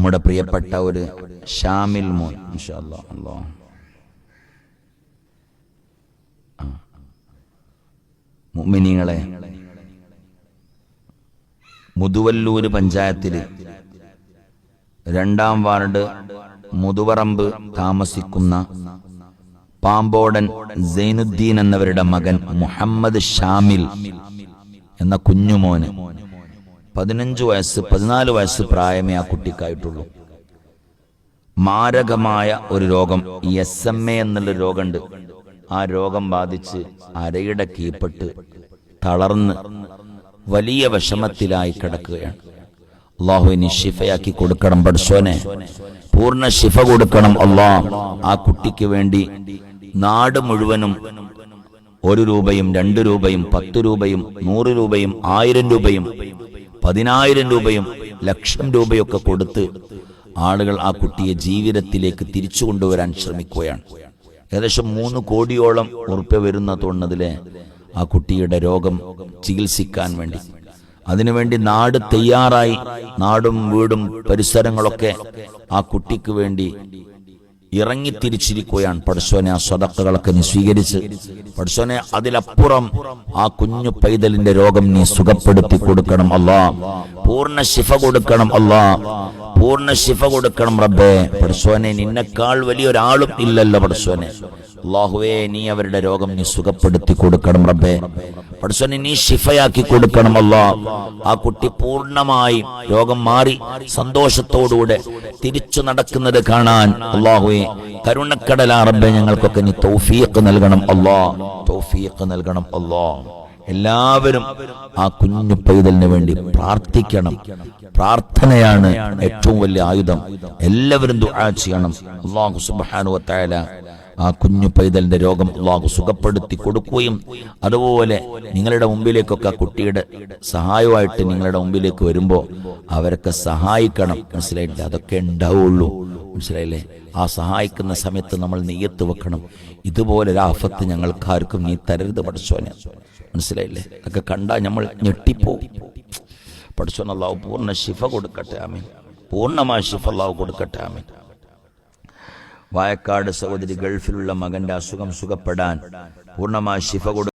നമ്മുടെ പ്രിയപ്പെട്ട ഒരു ഷാമിൽ മോൻ ഇൻഷാ അല്ലാഹ്. അല്ലാഹ് മുഅ്മിനീങ്ങളെ, മുതുവല്ലൂര് പഞ്ചായത്തില് 2-ാം വാർഡ് മുതുവറമ്പ് താമസിക്കുന്ന പാമ്പോടൻ സൈനുദ്ദീൻ എന്നവരുടെ മകൻ മുഹമ്മദ് ഷാമിൽ എന്ന കുഞ്ഞുമോന് 14 വയസ്സ് പ്രായമേ ആ കുട്ടിക്കായിട്ടുള്ളൂ. മാരകമായ ഒരു രോഗം, SMA എന്നുള്ള രോഗമുണ്ട്. ആ രോഗം ബാധിച്ച് അരയുടെ കീഴ്പ്പെട്ട് തളർന്ന് വലിയ വിഷമത്തിലായി കിടക്കുകയാണ്. അല്ലാഹുവിനെ ശിഫയാക്കി കൊടുക്കണം പടച്ചോനെ, പൂർണ്ണ ശിഫ കൊടുക്കണം അല്ലാഹ്. ആ കുട്ടിക്ക് വേണ്ടി നാട് മുഴുവനും 1 രൂപയും 2 രൂപയും 10 രൂപയും 100 രൂപയും 1000 രൂപയും 10,000 രൂപയും 1,00,000 രൂപയൊക്കെ കൊടുത്ത് ആളുകൾ ആ കുട്ടിയെ ജീവിതത്തിലേക്ക് തിരിച്ചു കൊണ്ടുവരാൻ ശ്രമിക്കുകയാണ്. ഏകദേശം 3 കോടിയോളം ഉറുപ്പ്യ വരുന്ന തോന്നുന്നതിലെ ആ കുട്ടിയുടെ രോഗം ചികിത്സിക്കാൻ വേണ്ടി. അതിനുവേണ്ടി നാട് തയ്യാറായി, നാടും വീടും പരിസരങ്ങളൊക്കെ ആ കുട്ടിക്ക് വേണ്ടി ഇറങ്ങിത്തിരിച്ചിരിക്കുകയാണ്. പടച്ചോനെ, ആ സ്വതക്കകളൊക്കെ നീ സ്വീകരിച്ച് പടച്ചോനെ, അതിലപ്പുറം ആ കുഞ്ഞു പൈതലിന്റെ രോഗം നീ സുഖപ്പെടുത്തി കൊടുക്കണം അല്ലാഹ്. പൂർണ്ണ ശിഫ കൊടുക്കണം അല്ലാഹ്, പൂർണ്ണ ശിഫ കൊടുക്കണം റബ്ബേ. പടച്ചോനെ, നിന്നെക്കാൾ വലിയൊരാളും ഇല്ലല്ലോ പടച്ചോനെ. അല്ലാഹുവേ, നീ അവരുടെ രോഗം നീ സുഖപ്പെടുത്തി കൊടുക്കണം റബ്ബേ. പടച്ചോനെ, നീ ശിഫയാക്കി കൊടുക്കണം അല്ലാഹ്. ആ കുട്ടി പൂർണ്ണമായി രോഗം മാറി സന്തോഷത്തോടുകൂടെ തിരിച്ചു നടക്കുന്നത് കാണാൻ അല്ലാഹുവേ കരുണക്കടലാ റബ്ബേ, ഞങ്ങൾക്കൊക്കെ നീ തൗഫീഖ് നൽകണം അല്ലാഹ്, തൗഫീഖ് നൽകണം അല്ലാഹ്. എല്ലാവരും ആ കുഞ്ഞു പൈതലിന് വേണ്ടി പ്രാർത്ഥിക്കണം. പ്രാർത്ഥനയാണ് ഏറ്റവും വലിയ ആയുധം. എല്ലാവരും ദുആ ചെയ്യണം. അല്ലാഹു സുബ്ഹാനഹു വ തആല ആ കുഞ്ഞു പൈതലിന്റെ രോഗം അല്ലാഹു സുഖപ്പെടുത്തി കൊടുക്കുകയും അതുപോലെ നിങ്ങളുടെ മുമ്പിലേക്കൊക്കെ ആ കുട്ടിയുടെ സഹായമായിട്ട് നിങ്ങളുടെ മുമ്പിലേക്ക് വരുമ്പോൾ അവരൊക്കെ സഹായിക്കണം. മനസ്സിലായില്ലേ? അതൊക്കെ ഉണ്ടാവുള്ളൂ. മനസ്സിലായില്ലേ? ആ സഹായിക്കുന്ന സമയത്ത് നമ്മൾ നിയ്യത്ത് വെക്കണം, ഇതുപോലൊരു ആഫത്ത് ഞങ്ങൾക്കാർക്കും നീ തരരുത് പടച്ചോനെ. മനസ്സിലായില്ലേ? അതൊക്കെ കണ്ടാൽ നമ്മൾ ഞെട്ടിപ്പോവും. പടച്ചോൻ അല്ലാഹു പൂർണ്ണ ശിഫ കൊടുക്കട്ടെ. ആമീൻ. പൂർണ്ണമായ ശിഫ അല്ലാഹു കൊടുക്കട്ടെ. ആമീൻ. വായക്കാട് സഹോദരി ഗൾഫിലുള്ള മകന്റെ അസുഖം സുഖപ്പെടാൻ പൂർണ്ണമായ ശിഫ കൊടുക്കട്ടെ.